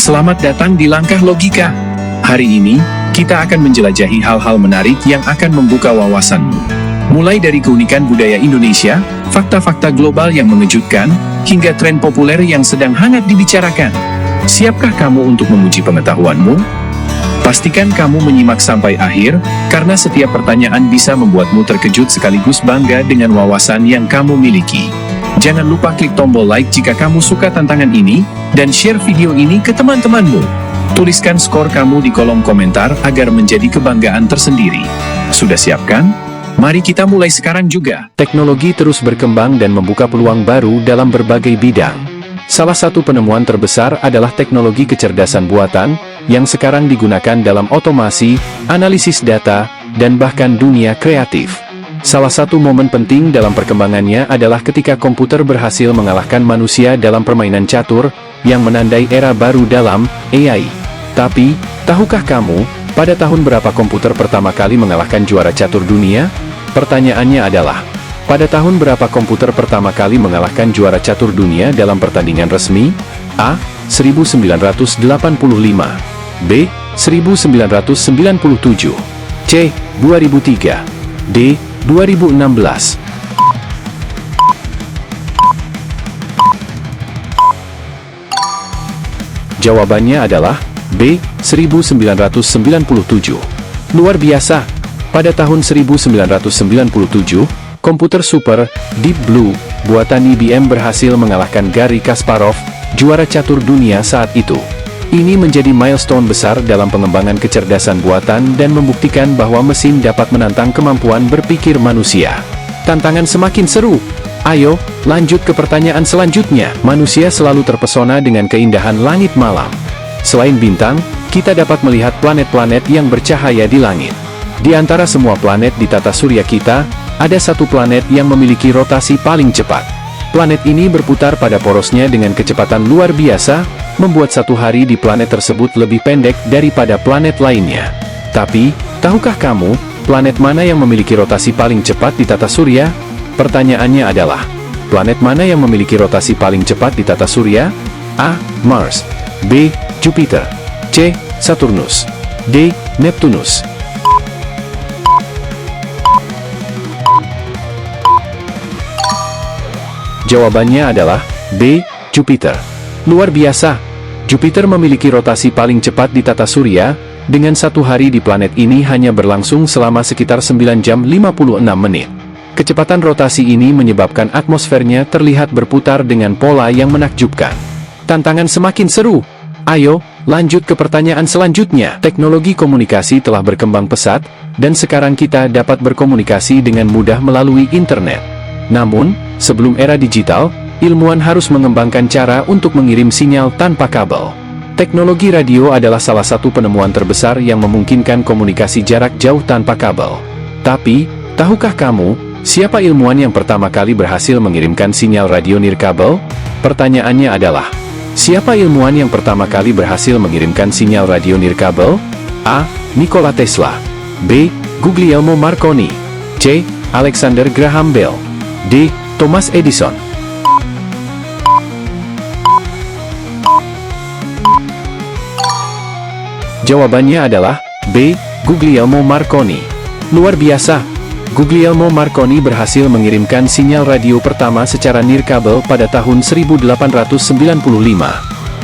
Selamat datang di Langkah Logika. Hari ini, kita akan menjelajahi hal-hal menarik yang akan membuka wawasanmu. Mulai dari keunikan budaya Indonesia, fakta-fakta global yang mengejutkan, hingga tren populer yang sedang hangat dibicarakan. Siapkah kamu untuk menguji pengetahuanmu? Pastikan kamu menyimak sampai akhir, karena setiap pertanyaan bisa membuatmu terkejut sekaligus bangga dengan wawasan yang kamu miliki. Jangan lupa klik tombol like jika kamu suka tantangan ini, dan share video ini ke teman-temanmu. Tuliskan skor kamu di kolom komentar agar menjadi kebanggaan tersendiri. Sudah siapkan? Mari kita mulai sekarang juga. Teknologi terus berkembang dan membuka peluang baru dalam berbagai bidang. Salah satu penemuan terbesar adalah teknologi kecerdasan buatan, yang sekarang digunakan dalam otomasi, analisis data, dan bahkan dunia kreatif. Salah satu momen penting dalam perkembangannya adalah ketika komputer berhasil mengalahkan manusia dalam permainan catur, yang menandai era baru dalam AI. Tapi, tahukah kamu, pada tahun berapa komputer pertama kali mengalahkan juara catur dunia? Pertanyaannya adalah, pada tahun berapa komputer pertama kali mengalahkan juara catur dunia dalam pertandingan resmi? A. 1985 B. 1997 C. 2003 D. 2016. Jawabannya adalah B. 1997. Luar biasa! Pada tahun 1997, komputer super Deep Blue buatan IBM berhasil mengalahkan Garry Kasparov, juara catur dunia saat itu. Ini menjadi milestone besar dalam pengembangan kecerdasan buatan dan membuktikan bahwa mesin dapat menantang kemampuan berpikir manusia. Tantangan semakin seru. Ayo, lanjut ke pertanyaan selanjutnya. Manusia selalu terpesona dengan keindahan langit malam. Selain bintang, kita dapat melihat planet-planet yang bercahaya di langit. Di antara semua planet di tata surya kita, ada satu planet yang memiliki rotasi paling cepat. Planet ini berputar pada porosnya dengan kecepatan luar biasa, membuat satu hari di planet tersebut lebih pendek daripada planet lainnya. Tapi, tahukah kamu, planet mana yang memiliki rotasi paling cepat di tata surya? Pertanyaannya adalah, planet mana yang memiliki rotasi paling cepat di tata surya? A. Mars B. Jupiter C. Saturnus D. Neptunus. Jawabannya adalah B. Jupiter. Luar biasa! Jupiter memiliki rotasi paling cepat di tata surya, dengan satu hari di planet ini hanya berlangsung selama sekitar 9 jam 56 menit. Kecepatan rotasi ini menyebabkan atmosfernya terlihat berputar dengan pola yang menakjubkan. Tantangan semakin seru. Ayo, lanjut ke pertanyaan selanjutnya. Teknologi komunikasi telah berkembang pesat, dan sekarang kita dapat berkomunikasi dengan mudah melalui internet. Namun, sebelum era digital, ilmuwan harus mengembangkan cara untuk mengirim sinyal tanpa kabel. Teknologi radio adalah salah satu penemuan terbesar yang memungkinkan komunikasi jarak jauh tanpa kabel. Tapi, tahukah kamu, siapa ilmuwan yang pertama kali berhasil mengirimkan sinyal radio nirkabel? Pertanyaannya adalah, siapa ilmuwan yang pertama kali berhasil mengirimkan sinyal radio nirkabel? A. Nikola Tesla B. Guglielmo Marconi C. Alexander Graham Bell D. Thomas Edison. Jawabannya adalah B. Guglielmo Marconi. Luar biasa! Guglielmo Marconi berhasil mengirimkan sinyal radio pertama secara nirkabel pada tahun 1895.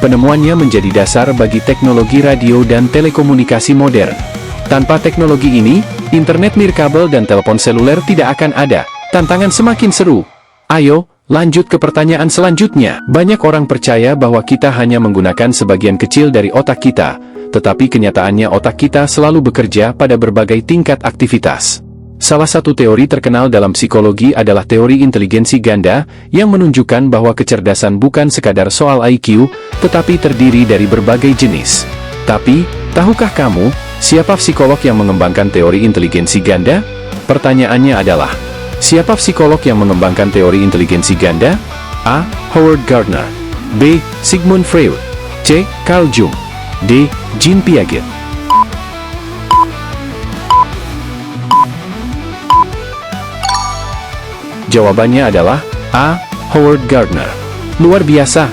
Penemuannya menjadi dasar bagi teknologi radio dan telekomunikasi modern. Tanpa teknologi ini, internet nirkabel dan telepon seluler tidak akan ada. Tantangan semakin seru. Ayo, lanjut ke pertanyaan selanjutnya. Banyak orang percaya bahwa kita hanya menggunakan sebagian kecil dari otak kita, tetapi kenyataannya otak kita selalu bekerja pada berbagai tingkat aktivitas. Salah satu teori terkenal dalam psikologi adalah teori inteligensi ganda, yang menunjukkan bahwa kecerdasan bukan sekadar soal IQ, tetapi terdiri dari berbagai jenis. Tapi, tahukah kamu, siapa psikolog yang mengembangkan teori inteligensi ganda? Pertanyaannya adalah, siapa psikolog yang mengembangkan teori inteligensi ganda? A. Howard Gardner B. Sigmund Freud C. Carl Jung D. Jean Piaget. Jawabannya adalah A. Howard Gardner. Luar biasa!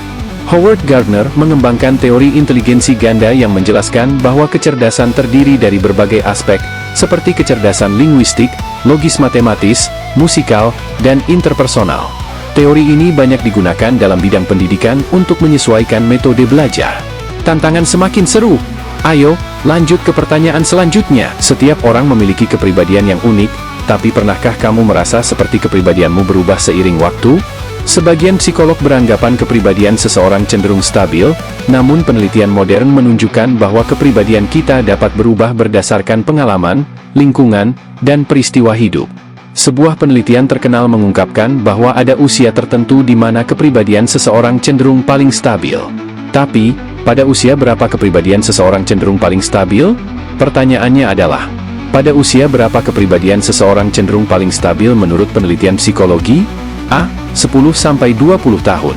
Howard Gardner mengembangkan teori inteligensi ganda yang menjelaskan bahwa kecerdasan terdiri dari berbagai aspek, seperti kecerdasan linguistik, logis matematis, musikal, dan interpersonal. Teori ini banyak digunakan dalam bidang pendidikan untuk menyesuaikan metode belajar. Tantangan semakin seru. Ayo, lanjut ke pertanyaan selanjutnya. Setiap orang memiliki kepribadian yang unik, tapi pernahkah kamu merasa seperti kepribadianmu berubah seiring waktu? Sebagian psikolog beranggapan kepribadian seseorang cenderung stabil, namun penelitian modern menunjukkan bahwa kepribadian kita dapat berubah berdasarkan pengalaman, lingkungan, dan peristiwa hidup. Sebuah penelitian terkenal mengungkapkan bahwa ada usia tertentu di mana kepribadian seseorang cenderung paling stabil. Tapi, pada usia berapa kepribadian seseorang cenderung paling stabil? Pertanyaannya adalah, pada usia berapa kepribadian seseorang cenderung paling stabil menurut penelitian psikologi? A. 10-20 tahun.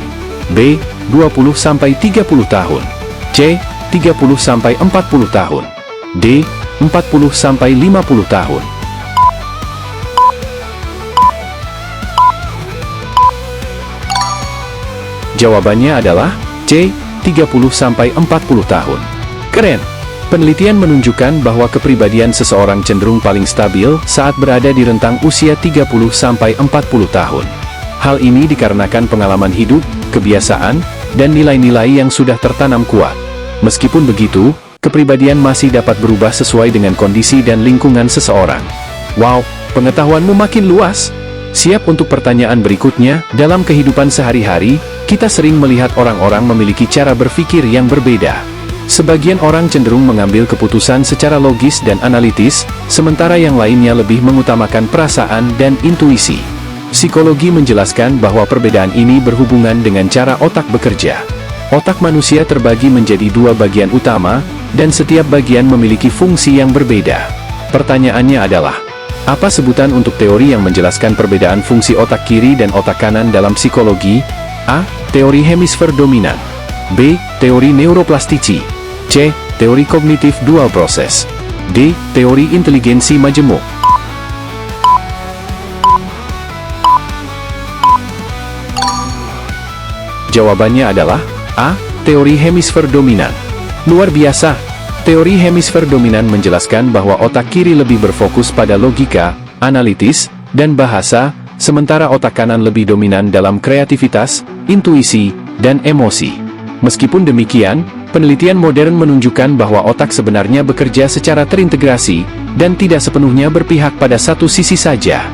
B. 20-30 tahun. C. 30-40 tahun. D. 40-50 tahun. Jawabannya adalah C. 30-40 tahun. Keren! Penelitian menunjukkan bahwa kepribadian seseorang cenderung paling stabil saat berada di rentang usia 30-40 tahun. Hal ini dikarenakan pengalaman hidup, kebiasaan, dan nilai-nilai yang sudah tertanam kuat. Meskipun begitu, kepribadian masih dapat berubah sesuai dengan kondisi dan lingkungan seseorang. Wow, pengetahuanmu makin luas! Siap untuk pertanyaan berikutnya. Dalam kehidupan sehari-hari, kita sering melihat orang-orang memiliki cara berpikir yang berbeda. Sebagian orang cenderung mengambil keputusan secara logis dan analitis, sementara yang lainnya lebih mengutamakan perasaan dan intuisi. Psikologi menjelaskan bahwa perbedaan ini berhubungan dengan cara otak bekerja. Otak manusia terbagi menjadi dua bagian utama, dan setiap bagian memiliki fungsi yang berbeda. Pertanyaannya adalah, apa sebutan untuk teori yang menjelaskan perbedaan fungsi otak kiri dan otak kanan dalam psikologi? A. Teori hemisfer dominan. B. Teori neuroplasticity. C. Teori kognitif dual proses. D. Teori inteligensi majemuk. Jawabannya adalah A. Teori hemisfer dominan. Luar biasa! Teori hemisfer dominan menjelaskan bahwa otak kiri lebih berfokus pada logika, analitis, dan bahasa, sementara otak kanan lebih dominan dalam kreativitas, intuisi, dan emosi. Meskipun demikian, penelitian modern menunjukkan bahwa otak sebenarnya bekerja secara terintegrasi, dan tidak sepenuhnya berpihak pada satu sisi saja.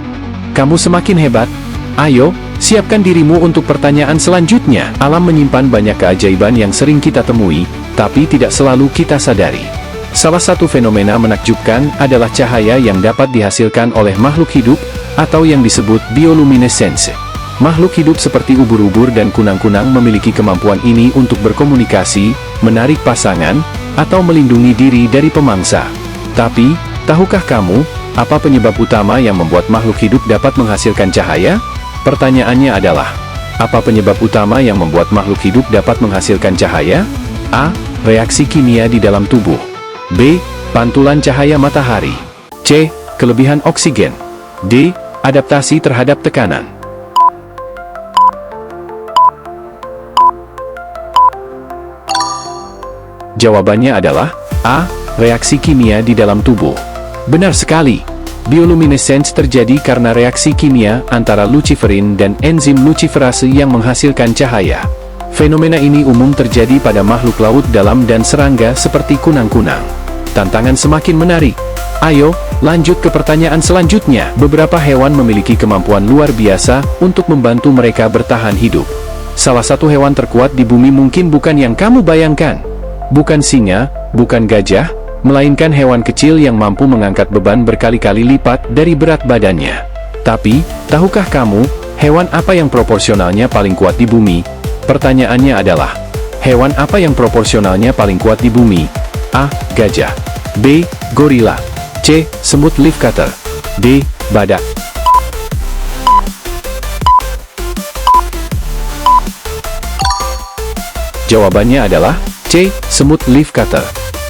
Kamu semakin hebat. Ayo, siapkan dirimu untuk pertanyaan selanjutnya. Alam menyimpan banyak keajaiban yang sering kita temui, tapi tidak selalu kita sadari. Salah satu fenomena menakjubkan adalah cahaya yang dapat dihasilkan oleh makhluk hidup, atau yang disebut bioluminescence. Makhluk hidup seperti ubur-ubur dan kunang-kunang memiliki kemampuan ini untuk berkomunikasi, menarik pasangan, atau melindungi diri dari pemangsa. Tapi, tahukah kamu, apa penyebab utama yang membuat makhluk hidup dapat menghasilkan cahaya? Pertanyaannya adalah, apa penyebab utama yang membuat makhluk hidup dapat menghasilkan cahaya? A. Reaksi kimia di dalam tubuh. B. Pantulan cahaya matahari. C. Kelebihan oksigen. D. Adaptasi terhadap tekanan. Jawabannya adalah A. Reaksi kimia di dalam tubuh. Benar sekali. Bioluminescence terjadi karena reaksi kimia antara luciferin dan enzim luciferase yang menghasilkan cahaya. Fenomena ini umum terjadi pada makhluk laut dalam dan serangga seperti kunang-kunang. Tantangan semakin menarik. Ayo, lanjut ke pertanyaan selanjutnya. Beberapa hewan memiliki kemampuan luar biasa untuk membantu mereka bertahan hidup. Salah satu hewan terkuat di bumi mungkin bukan yang kamu bayangkan. Bukan singa, bukan gajah, melainkan hewan kecil yang mampu mengangkat beban berkali-kali lipat dari berat badannya. Tapi, tahukah kamu, hewan apa yang proporsionalnya paling kuat di bumi? Pertanyaannya adalah, hewan apa yang proporsionalnya paling kuat di bumi? A. Gajah. B. Gorila. C. Semut leafcutter. D. Badak. Jawabannya adalah C. Semut leafcutter.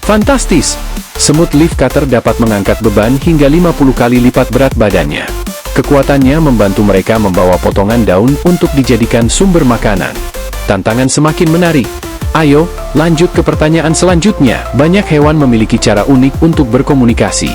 Fantastis! Semut leafcutter dapat mengangkat beban hingga 50 kali lipat berat badannya. Kekuatannya membantu mereka membawa potongan daun untuk dijadikan sumber makanan. Tantangan semakin menarik. Ayo, lanjut ke pertanyaan selanjutnya. Banyak hewan memiliki cara unik untuk berkomunikasi.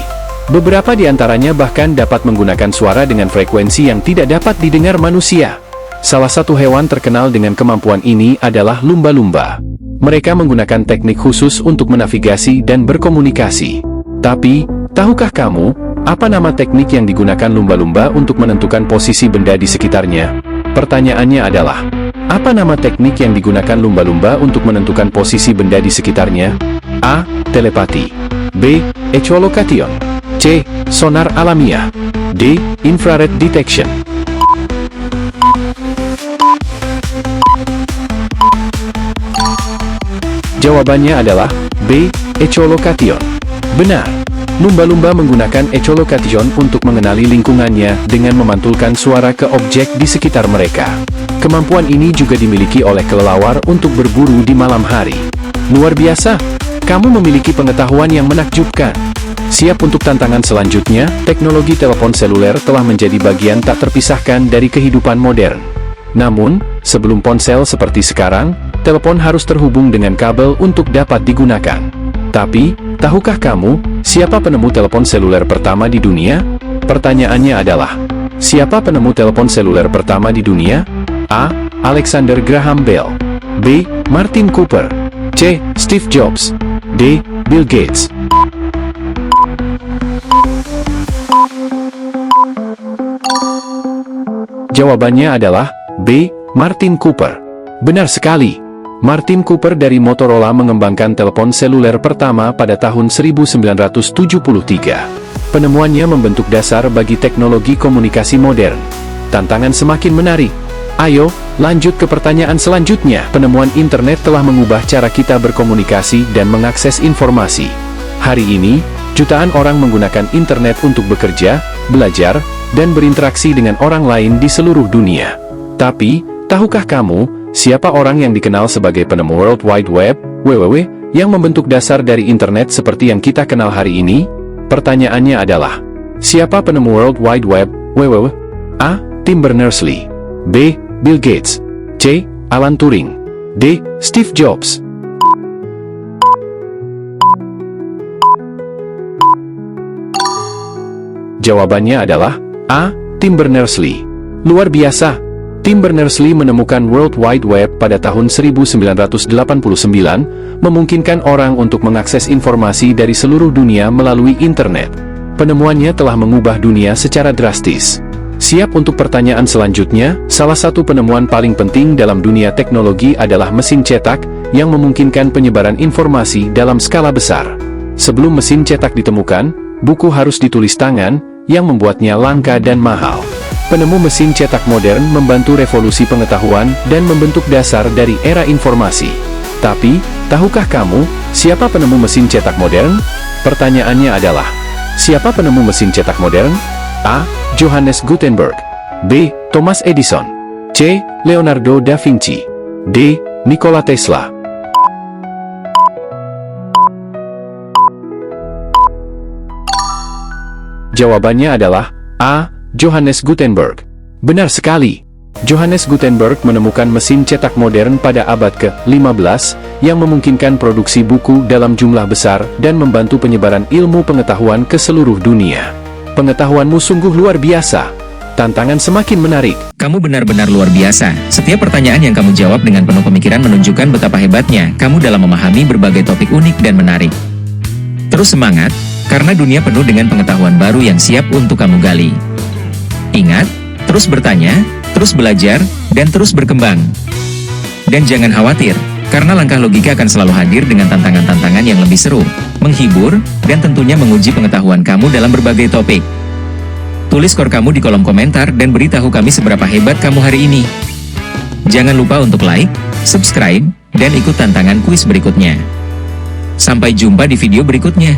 Beberapa di antaranya bahkan dapat menggunakan suara dengan frekuensi yang tidak dapat didengar manusia. Salah satu hewan terkenal dengan kemampuan ini adalah lumba-lumba. Mereka menggunakan teknik khusus untuk menavigasi dan berkomunikasi. Tapi, tahukah kamu, apa nama teknik yang digunakan lumba-lumba untuk menentukan posisi benda di sekitarnya? Pertanyaannya adalah, apa nama teknik yang digunakan lumba-lumba untuk menentukan posisi benda di sekitarnya? A. Telepati. B. Echolocation. C. Sonar alamiah. D. Infrared detection. Jawabannya adalah B. Echolocation. Benar. Lumba-lumba menggunakan echolocation untuk mengenali lingkungannya dengan memantulkan suara ke objek di sekitar mereka. Kemampuan ini juga dimiliki oleh kelelawar untuk berburu di malam hari. Luar biasa! Kamu memiliki pengetahuan yang menakjubkan. Siap untuk tantangan selanjutnya? Teknologi telepon seluler telah menjadi bagian tak terpisahkan dari kehidupan modern. Namun, sebelum ponsel seperti sekarang, telepon harus terhubung dengan kabel untuk dapat digunakan. Tapi, tahukah kamu, siapa penemu telepon seluler pertama di dunia? Pertanyaannya adalah, siapa penemu telepon seluler pertama di dunia? A. Alexander Graham Bell. B. Martin Cooper. C. Steve Jobs. D. Bill Gates. Jawabannya adalah B. Martin Cooper. Benar sekali. Martin Cooper dari Motorola mengembangkan telepon seluler pertama pada tahun 1973. Penemuannya membentuk dasar bagi teknologi komunikasi modern. Tantangan semakin menarik. Ayo, lanjut ke pertanyaan selanjutnya. Penemuan internet telah mengubah cara kita berkomunikasi dan mengakses informasi. Hari ini, jutaan orang menggunakan internet untuk bekerja, belajar, dan berinteraksi dengan orang lain di seluruh dunia. Tapi, tahukah kamu, siapa orang yang dikenal sebagai penemu World Wide Web, (WWW), yang membentuk dasar dari internet seperti yang kita kenal hari ini? Pertanyaannya adalah, siapa penemu World Wide Web, (WWW)? A. Tim Berners-Lee. B. Bill Gates. C. Alan Turing. D. Steve Jobs. Jawabannya adalah A. Tim Berners-Lee. Luar biasa! Tim Berners-Lee menemukan World Wide Web pada tahun 1989, memungkinkan orang untuk mengakses informasi dari seluruh dunia melalui internet. Penemuannya telah mengubah dunia secara drastis. Siap untuk pertanyaan selanjutnya? Salah satu penemuan paling penting dalam dunia teknologi adalah mesin cetak, yang memungkinkan penyebaran informasi dalam skala besar. Sebelum mesin cetak ditemukan, buku harus ditulis tangan, yang membuatnya langka dan mahal. Penemu mesin cetak modern membantu revolusi pengetahuan dan membentuk dasar dari era informasi. Tapi, tahukah kamu, siapa penemu mesin cetak modern? Pertanyaannya adalah, siapa penemu mesin cetak modern? A. Johannes Gutenberg. B. Thomas Edison. C. Leonardo da Vinci. D. Nikola Tesla. Jawabannya adalah A. Johannes Gutenberg. Benar sekali. Johannes Gutenberg menemukan mesin cetak modern pada abad ke-15 yang memungkinkan produksi buku dalam jumlah besar dan membantu penyebaran ilmu pengetahuan ke seluruh dunia. Pengetahuanmu sungguh luar biasa. Tantangan semakin menarik. Kamu benar-benar luar biasa. Setiap pertanyaan yang kamu jawab dengan penuh pemikiran menunjukkan betapa hebatnya kamu dalam memahami berbagai topik unik dan menarik. Terus semangat, karena dunia penuh dengan pengetahuan baru yang siap untuk kamu gali. Ingat, terus bertanya, terus belajar, dan terus berkembang. Dan jangan khawatir, karena langkah logika akan selalu hadir dengan tantangan-tantangan yang lebih seru, menghibur, dan tentunya menguji pengetahuan kamu dalam berbagai topik. Tulis skor kamu di kolom komentar dan beritahu kami seberapa hebat kamu hari ini. Jangan lupa untuk like, subscribe, dan ikut tantangan kuis berikutnya. Sampai jumpa di video berikutnya.